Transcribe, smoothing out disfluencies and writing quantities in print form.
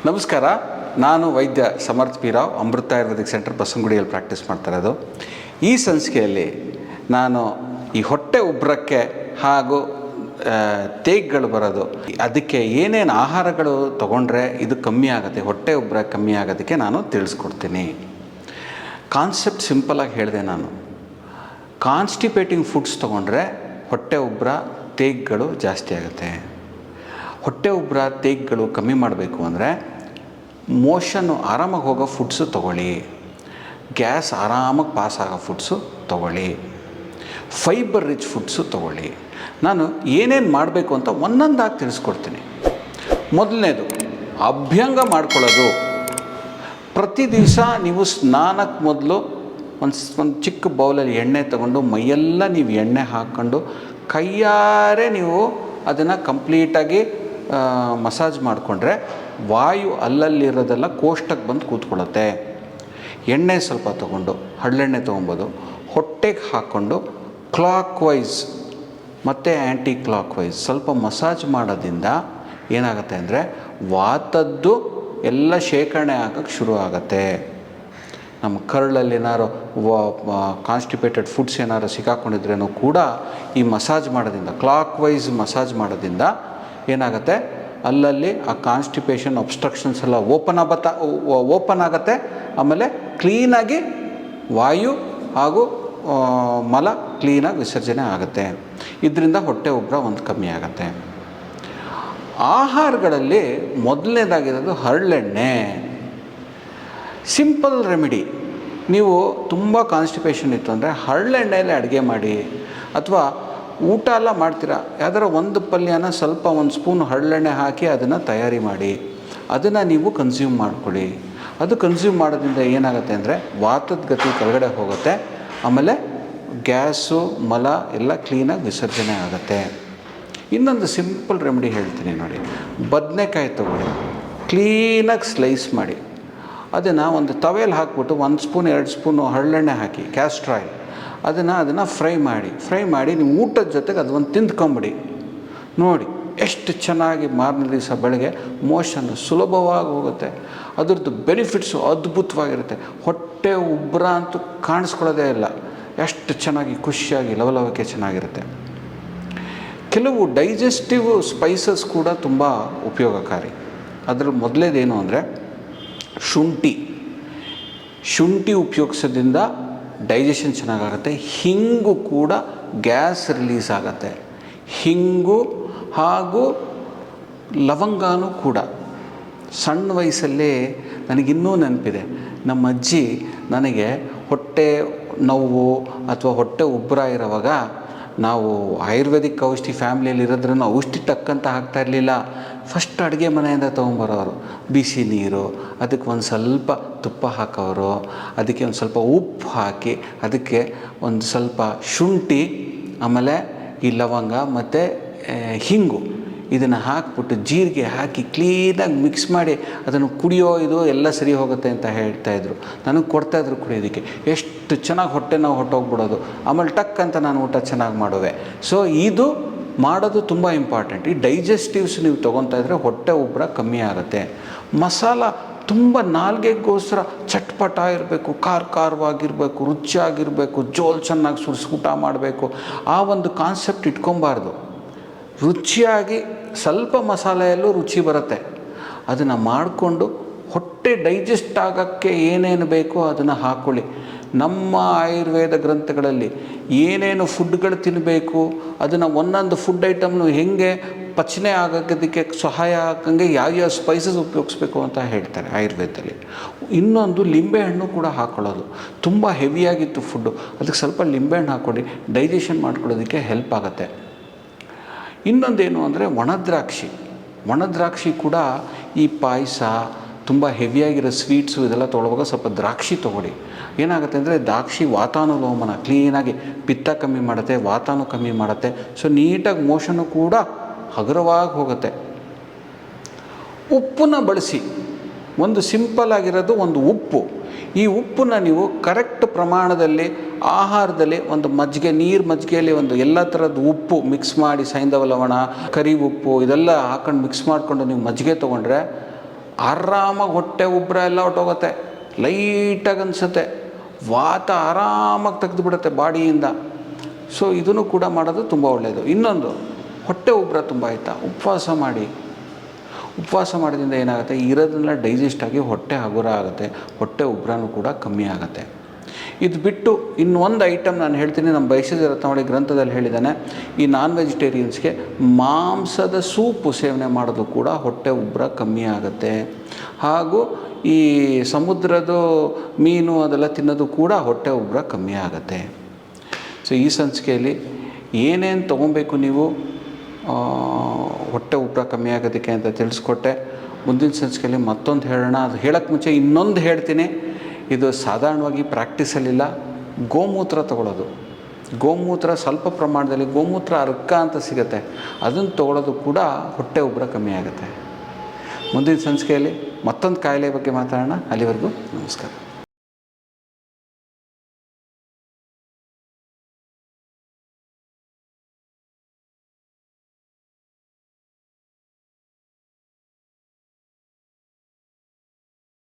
ನಮಸ್ಕಾರ. ನಾನು ವೈದ್ಯ ಸಮರ್ಥ್ ಪಿ ರಾವ್, ಅಮೃತ ಆಯುರ್ವೇದಿಕ್ ಸೆಂಟರ್ ಬಸವನಗುಡಿಯಲ್ಲಿ ಪ್ರಾಕ್ಟೀಸ್ ಮಾಡ್ತಾ ಇರೋದು. ಈ ಸಂಚಿಕೆಯಲ್ಲಿ ನಾನು ಈ ಹೊಟ್ಟೆ ಉಬ್ಬರಕ್ಕೆ ಹಾಗೂ ತೇಗ್ಗಳು ಬರೋದು, ಅದಕ್ಕೆ ಏನೇನು ಆಹಾರಗಳು ತೊಗೊಂಡ್ರೆ ಇದು ಕಮ್ಮಿ ಆಗುತ್ತೆ, ಹೊಟ್ಟೆ ಉಬ್ಬರ ಕಮ್ಮಿ ಆಗೋದಕ್ಕೆ ನಾನು ತಿಳಿಸ್ಕೊಡ್ತೀನಿ. ಕಾನ್ಸೆಪ್ಟ್ ಸಿಂಪಲಾಗಿ ಹೇಳಿದೆ. ನಾನು ಕಾನ್ಸ್ಟಿಪೇಟಿಂಗ್ ಫುಡ್ಸ್ ತೊಗೊಂಡ್ರೆ ಹೊಟ್ಟೆ ಉಬ್ಬರ ತೇಗ್ಗಳು ಜಾಸ್ತಿ ಆಗುತ್ತೆ. ಹೊಟ್ಟೆ ಉಬ್ಬರ ತೇಗ್ಗಳು ಕಮ್ಮಿ ಮಾಡಬೇಕು ಅಂದರೆ ಮೋಷನ್ನು ಆರಾಮಾಗಿ ಹೋಗೋ ಫುಡ್ಸು ತೊಗೊಳ್ಳಿ, ಗ್ಯಾಸ್ ಆರಾಮಾಗಿ ಪಾಸ್ ಆಗೋ ಫುಡ್ಸು ತೊಗೊಳ್ಳಿ, ಫೈಬರ್ ರಿಚ್ ಫುಡ್ಸು ತೊಗೊಳ್ಳಿ. ನಾನು ಏನೇನು ಮಾಡಬೇಕು ಅಂತ ಒಂದೊಂದಾಗಿ ತಿಳಿಸ್ಕೊಡ್ತೀನಿ. ಮೊದಲನೇದು ಅಭ್ಯಂಗ ಮಾಡ್ಕೊಳ್ಳೋದು. ಪ್ರತಿ ದಿವಸ ನೀವು ಸ್ನಾನಕ್ಕೆ ಮೊದಲು ಒಂದು ಚಿಕ್ಕ ಬೌಲಲ್ಲಿ ಎಣ್ಣೆ ತಗೊಂಡು ಮೈಯೆಲ್ಲ ನೀವು ಎಣ್ಣೆ ಹಾಕ್ಕೊಂಡು ಕೈಯಾರೆ ನೀವು ಅದನ್ನು ಕಂಪ್ಲೀಟಾಗಿ ಮಸಾಜ್ ಮಾಡಿಕೊಂಡ್ರೆ ವಾಯು ಅಲ್ಲಲ್ಲಿರೋದೆಲ್ಲ ಕೋಷ್ಟಕ್ಕೆ ಬಂದು ಕೂತ್ಕೊಳ್ಳುತ್ತೆ. ಎಣ್ಣೆ ಸ್ವಲ್ಪ ತೊಗೊಂಡು, ಹರಳೆಣ್ಣೆ ತೊಗೊಬೋದು, ಹೊಟ್ಟೆಗೆ ಹಾಕ್ಕೊಂಡು ಕ್ಲಾಕ್ ವೈಸ್ ಮತ್ತು ಆ್ಯಂಟಿ ಕ್ಲಾಕ್ ವೈಸ್ ಸ್ವಲ್ಪ ಮಸಾಜ್ ಮಾಡೋದ್ರಿಂದ ಏನಾಗುತ್ತೆ ಅಂದರೆ ವಾತದ್ದು ಎಲ್ಲ ಶೇಖರಣೆ ಆಗೋಕ್ಕೆ ಶುರು ಆಗುತ್ತೆ. ನಮ್ಮ ಕರಳಲ್ಲಿ ಏನಾರು ಕಾನ್ಸ್ಟಿಪೇಟೆಡ್ ಫುಡ್ಸ್ ಏನಾರು ಸಿಕ್ಕಾಕೊಂಡಿದ್ರೇನೂ ಕೂಡ ಈ ಮಸಾಜ್ ಮಾಡೋದ್ರಿಂದ, ಕ್ಲಾಕ್ ವೈಸ್ ಮಸಾಜ್ ಮಾಡೋದ್ರಿಂದ ಏನಾಗುತ್ತೆ, ಅಲ್ಲಲ್ಲಿ ಆ ಕಾನ್ಸ್ಟಿಪೇಷನ್ ಅಬ್ಸ್ಟ್ರಕ್ಷನ್ಸ್ ಎಲ್ಲ ಓಪನ್ ಆಗುತ್ತೆ. ಆಮೇಲೆ ಕ್ಲೀನಾಗಿ ವಾಯು ಹಾಗೂ ಮಲ ಕ್ಲೀನಾಗಿ ವಿಸರ್ಜನೆ ಆಗುತ್ತೆ. ಇದರಿಂದ ಹೊಟ್ಟೆ ಉಬ್ಬರ ಒಂದು ಕಮ್ಮಿ ಆಗುತ್ತೆ. ಆಹಾರಗಳಲ್ಲಿ ಮೊದಲನೇದಾಗಿರೋದು ಹರಳೆಣ್ಣೆ. Simple remedy. ನೀವು ತುಂಬ ಕಾನ್ಸ್ಟಿಪೇಷನ್ ಇತ್ತು ಅಂದರೆ ಹರಳೆಣ್ಣೆಯಲ್ಲಿ ಅಡುಗೆ ಮಾಡಿ, ಅಥವಾ ಊಟ ಎಲ್ಲ ಮಾಡ್ತೀರಾ, ಯಾವ್ದಾರ ಒಂದು ಪಲ್ಯನ ಸ್ವಲ್ಪ ಒಂದು ಸ್ಪೂನ್ ಹರಳೆಣ್ಣೆ ಹಾಕಿ ಅದನ್ನು ತಯಾರಿ ಮಾಡಿ ಅದನ್ನು ನೀವು ಕನ್ಸ್ಯೂಮ್ ಮಾಡ್ಕೊಳ್ಳಿ. ಅದು ಕನ್ಸ್ಯೂಮ್ ಮಾಡೋದ್ರಿಂದ ಏನಾಗುತ್ತೆ ಅಂದರೆ ವಾತದ ಗತಿ ಕೆಳಗಡೆ ಹೋಗುತ್ತೆ. ಆಮೇಲೆ ಗ್ಯಾಸು ಮಲ ಎಲ್ಲ ಕ್ಲೀನಾಗಿ ವಿಸರ್ಜನೆ ಆಗುತ್ತೆ. ಇನ್ನೊಂದು ಸಿಂಪಲ್ ರೆಮಿಡಿ ಹೇಳ್ತೀನಿ ನೋಡಿ. ಬದನೆಕಾಯಿ ತೊಗೊಳ್ಳಿ, ಕ್ಲೀನಾಗಿ ಸ್ಲೈಸ್ ಮಾಡಿ ಅದನ್ನು ಒಂದು ತವೆಯಲ್ಲಿ ಹಾಕ್ಬಿಟ್ಟು 1 ಸ್ಪೂನ್ 2 ಸ್ಪೂನು ಹರಳೆಣ್ಣೆ ಹಾಕಿ, ಕ್ಯಾಸ್ಟರ್ ಆಯಿಲ್, ಅದನ್ನು ಫ್ರೈ ಮಾಡಿ ನೀವು ಊಟದ ಜೊತೆಗೆ ಅದು ಒಂದು ತಿಂದ್ಕೊಂಬಿಡಿ. ನೋಡಿ ಎಷ್ಟು ಚೆನ್ನಾಗಿ ಮಾರನೇ ದಿವಸ ಬೆಳಗ್ಗೆ ಮೋಷನ್ನು ಸುಲಭವಾಗಿ ಹೋಗುತ್ತೆ. ಅದ್ರದ್ದು ಬೆನಿಫಿಟ್ಸು ಅದ್ಭುತವಾಗಿರುತ್ತೆ. ಹೊಟ್ಟೆ ಉಬ್ಬರ ಅಂತೂ ಕಾಣಿಸ್ಕೊಳ್ಳೋದೇ ಇಲ್ಲ. ಎಷ್ಟು ಚೆನ್ನಾಗಿ ಖುಷಿಯಾಗಿ ಲವಲವಿಕೆ ಚೆನ್ನಾಗಿರುತ್ತೆ. ಕೆಲವು ಡೈಜೆಸ್ಟಿವ್ ಸ್ಪೈಸಸ್ ಕೂಡ ತುಂಬ ಉಪಯೋಗಕಾರಿ. ಅದ್ರ ಮೊದಲೇದೇನು ಅಂದರೆ ಶುಂಠಿ ಉಪಯೋಗಿಸೋದ್ರಿಂದ ಡೈಜೆಷನ್ ಚೆನ್ನಾಗಾಗುತ್ತೆ. ಹಿಂಗು ಕೂಡ ಗ್ಯಾಸ್ ರಿಲೀಸ್ ಆಗುತ್ತೆ. ಹಿಂಗು ಹಾಗೂ ಲವಂಗಾನೂ ಕೂಡ. ಸಣ್ಣ ವಯಸ್ಸಲ್ಲೇ ನನಗಿನ್ನೂ ನೆನಪಿದೆ, ನಮ್ಮ ಅಜ್ಜಿ ನನಗೆ ಹೊಟ್ಟೆ ನೋವು ಅಥವಾ ಹೊಟ್ಟೆ ಉಬ್ಬರ ಇರೋವಾಗ, ನಾವು ಆಯುರ್ವೇದಿಕ್ ಔಷಧಿ ಫ್ಯಾಮ್ಲಿಯಲ್ಲಿ ಇರೋದ್ರೂ ಔಷಧಿ ಟಕ್ಕಂತ ಹಾಕ್ತಾಯಿರಲಿಲ್ಲ. ಫಸ್ಟ್ ಅಡುಗೆ ಮನೆಯಿಂದ ತೊಗೊಂಬರೋರು ಬಿಸಿ ನೀರು, ಅದಕ್ಕೆ ಒಂದು ಸ್ವಲ್ಪ ತುಪ್ಪ ಹಾಕೋರು, ಅದಕ್ಕೆ ಒಂದು ಸ್ವಲ್ಪ ಉಪ್ಪು ಹಾಕಿ, ಅದಕ್ಕೆ ಒಂದು ಸ್ವಲ್ಪ ಶುಂಠಿ, ಆಮೇಲೆ ಈ ಲವಂಗ ಮತ್ತು ಹಿಂಗು ಇದನ್ನು ಹಾಕ್ಬಿಟ್ಟು ಜೀರಿಗೆ ಹಾಕಿ ಕ್ಲೀನಾಗಿ ಮಿಕ್ಸ್ ಮಾಡಿ ಅದನ್ನು ಕುಡಿಯೋ ಇದು ಎಲ್ಲ ಸರಿ ಹೋಗುತ್ತೆ ಅಂತ ಹೇಳ್ತಾಯಿದ್ರು. ನನಗೆ ಕೊಡ್ತಾಯಿದ್ರು ಕುಡಿಯೋದಕ್ಕೆ. ಎಷ್ಟು ಚೆನ್ನಾಗಿ ಹೊಟ್ಟೆ ನಾವು ಹೊಟ್ಟೋಗ್ಬಿಡೋದು. ಆಮೇಲೆ ಟಕ್ ಅಂತ ನಾನು ಊಟ ಚೆನ್ನಾಗಿ ಮಾಡುವೆ. ಸೊ ಇದು ಮಾಡೋದು ತುಂಬ ಇಂಪಾರ್ಟೆಂಟ್. ಈ ಡೈಜೆಸ್ಟಿವ್ಸ್ ನೀವು ತೊಗೊತಾ ಇದ್ದರೆ ಹೊಟ್ಟೆ ಉಬ್ಬರ ಕಮ್ಮಿ ಆಗುತ್ತೆ. ಮಸಾಲ ತುಂಬ ನಾಲ್ಗೆಗೋಸ್ಕರ ಚಟ್ಪಟ ಇರಬೇಕು, ಖಾರವಾಗಿರಬೇಕು, ರುಚಿಯಾಗಿರಬೇಕು, ಜೋಲ್ ಚೆನ್ನಾಗಿ ಸುರಿಸಿ ಊಟ ಮಾಡಬೇಕು, ಆ ಒಂದು ಕಾನ್ಸೆಪ್ಟ್ ಇಟ್ಕೊಬಾರ್ದು. ರುಚಿಯಾಗಿ ಸ್ವಲ್ಪ ಮಸಾಲೆಯಲ್ಲೂ ರುಚಿ ಬರುತ್ತೆ. ಅದನ್ನು ಮಾಡಿಕೊಂಡು ಹೊಟ್ಟೆ ಡೈಜೆಸ್ಟ್ ಆಗೋಕ್ಕೆ ಏನೇನು ಬೇಕೋ ಅದನ್ನು ಹಾಕ್ಕೊಳ್ಳಿ. ನಮ್ಮ ಆಯುರ್ವೇದ ಗ್ರಂಥಗಳಲ್ಲಿ ಏನೇನು ಫುಡ್ಗಳು ತಿನ್ನಬೇಕು, ಅದನ್ನು ಒಂದೊಂದು ಫುಡ್ ಐಟಮ್ನು ಹೇಗೆ ಪಚನೆ ಆಗೋದಕ್ಕೆ ಸಹಾಯ ಆಗಂಗೆ ಯಾವ್ಯಾವ ಸ್ಪೈಸಸ್ ಉಪಯೋಗಿಸ್ಬೇಕು ಅಂತ ಹೇಳ್ತಾರೆ ಆಯುರ್ವೇದದಲ್ಲಿ. ಇನ್ನೊಂದು ಲಿಂಬೆಹಣ್ಣು ಕೂಡ ಹಾಕ್ಕೊಳ್ಳೋದು. ತುಂಬ ಹೆವಿಯಾಗಿತ್ತು ಫುಡ್ಡು, ಅದಕ್ಕೆ ಸ್ವಲ್ಪ ಲಿಂಬೆಹಣ್ಣು ಹಾಕ್ಕೊಳ್ಳಿ, ಡೈಜೆಷನ್ ಮಾಡ್ಕೊಳ್ಳೋದಕ್ಕೆ ಹೆಲ್ಪ್ ಆಗುತ್ತೆ. ಇನ್ನೊಂದೇನು ಅಂದರೆ ಒಣದ್ರಾಕ್ಷಿ ಕೂಡ ಈ ಪಾಯಸ, ತುಂಬ ಹೆವಿಯಾಗಿರೋ ಸ್ವೀಟ್ಸು ಇದೆಲ್ಲ ತೊಗೊಳ್ಳುವಾಗ ಸ್ವಲ್ಪ ದ್ರಾಕ್ಷಿ ತೊಗೊಳ್ಳಿ. ಏನಾಗುತ್ತೆ ಅಂದರೆ ದ್ರಾಕ್ಷಿ ವಾತಾನುಲೋಮನ ಕ್ಲೀನಾಗಿ ಪಿತ್ತ ಕಮ್ಮಿ ಮಾಡುತ್ತೆ, ವಾತಾನು ಕಮ್ಮಿ ಮಾಡುತ್ತೆ. ಸೊ ನೀಟಾಗಿ ಮೋಷನ್ನು ಕೂಡ ಹಗುರವಾಗಿ ಹೋಗುತ್ತೆ. ಉಪ್ಪನ್ನ ಬಳಸಿ. ಒಂದು ಸಿಂಪಲ್ ಆಗಿರೋದು ಒಂದು ಉಪ್ಪು. ಈ ಉಪ್ಪನ್ನು ನೀವು ಕರೆಕ್ಟ್ ಪ್ರಮಾಣದಲ್ಲಿ ಆಹಾರದಲ್ಲಿ ಒಂದು ಮಜ್ಜಿಗೆಯಲ್ಲಿ ಒಂದು ಎಲ್ಲ ಥರದ ಉಪ್ಪು ಮಿಕ್ಸ್ ಮಾಡಿ, ಸೈಂಧವ ಲವಣ, ಕರಿ ಉಪ್ಪು ಇದೆಲ್ಲ ಹಾಕೊಂಡು ಮಿಕ್ಸ್ ಮಾಡಿಕೊಂಡು ನೀವು ಮಜ್ಜಿಗೆ ತೊಗೊಂಡ್ರೆ ಆರಾಮಾಗಿ ಹೊಟ್ಟೆ ಉಬ್ಬರ ಎಲ್ಲ ಹೊಟ್ಟೋಗುತ್ತೆ, ಲೈಟಾಗಿ ಅನಿಸುತ್ತೆ, ವಾತ ಆರಾಮಾಗಿ ತೆಗೆದುಬಿಡುತ್ತೆ ಬಾಡಿಯಿಂದ. ಸೊ ಇದನ್ನು ಕೂಡ ಮಾಡೋದು ತುಂಬ ಒಳ್ಳೆಯದು. ಇನ್ನೊಂದು, ಹೊಟ್ಟೆ ಉಬ್ಬರ ತುಂಬ ಆಯಿತಾ, ಉಪವಾಸ ಮಾಡಿ. ಉಪವಾಸ ಮಾಡೋದ್ರಿಂದ ಏನಾಗುತ್ತೆ, ಇರೋದನ್ನೆಲ್ಲ ಡೈಜೆಸ್ಟ್ ಆಗಿ ಹೊಟ್ಟೆ ಹಗುರ ಆಗುತ್ತೆ, ಹೊಟ್ಟೆ ಉಬ್ಬರನೂ ಕೂಡ ಕಮ್ಮಿ ಆಗುತ್ತೆ. ಇದು ಬಿಟ್ಟು ಇನ್ನೊಂದು ಐಟಮ್ ನಾನು ಹೇಳ್ತೀನಿ, ನಮ್ಮ ಬಯಸಿದ ರತ್ನಾವಳಿ ಗ್ರಂಥದಲ್ಲಿ ಹೇಳಿದ್ದಾನೆ, ಈ ನಾನ್ ವೆಜಿಟೇರಿಯನ್ಸ್ಗೆ ಮಾಂಸದ ಸೂಪು ಸೇವನೆ ಮಾಡೋದು ಕೂಡ ಹೊಟ್ಟೆ ಉಬ್ಬರ ಕಮ್ಮಿ ಆಗುತ್ತೆ. ಹಾಗೂ ಈ ಸಮುದ್ರದ ಮೀನು ಅದೆಲ್ಲ ತಿನ್ನೋದು ಕೂಡ ಹೊಟ್ಟೆ ಉಬ್ಬರ ಕಮ್ಮಿ ಆಗುತ್ತೆ. ಸೊ ಈ ಸಂಚಿಕೆಯಲ್ಲಿ ಏನೇನು ತೊಗೊಬೇಕು ನೀವು ಹೊಟ್ಟೆ ಉಬ್ಬರ ಕಮ್ಮಿ ಆಗೋದಕ್ಕೆ ಅಂತ ತಿಳಿಸ್ಕೊಟ್ಟೆ. ಮುಂದಿನ ಸಂಚಿಕೆಯಲ್ಲಿ ಮತ್ತೊಂದು ಹೇಳೋಣ. ಅದು ಹೇಳೋಕ್ಕೆ ಮುಂಚೆ ಇನ್ನೊಂದು ಹೇಳ್ತೀನಿ, ಇದು ಸಾಧಾರಣವಾಗಿ ಪ್ರಾಕ್ಟೀಸಲ್ಲಿಲ್ಲ. ಗೋಮೂತ್ರ ತಗೊಳ್ಳೋದು, ಗೋಮೂತ್ರ ಸ್ವಲ್ಪ ಪ್ರಮಾಣದಲ್ಲಿ, ಗೋಮೂತ್ರ ಅರ್ಕ ಅಂತ ಸಿಗುತ್ತೆ, ಅದನ್ನು ತೊಗೊಳ್ಳೋದು ಕೂಡ ಹೊಟ್ಟೆ ಉಬ್ಬರ ಕಮ್ಮಿ ಆಗುತ್ತೆ. ಮುಂದಿನ ಸಂಚಿಕೆಯಲ್ಲಿ ಮತ್ತೊಂದು ಕಾಯಿಲೆ ಬಗ್ಗೆ ಮಾತಾಡೋಣ. ಅಲ್ಲಿವರೆಗೂ ನಮಸ್ಕಾರ.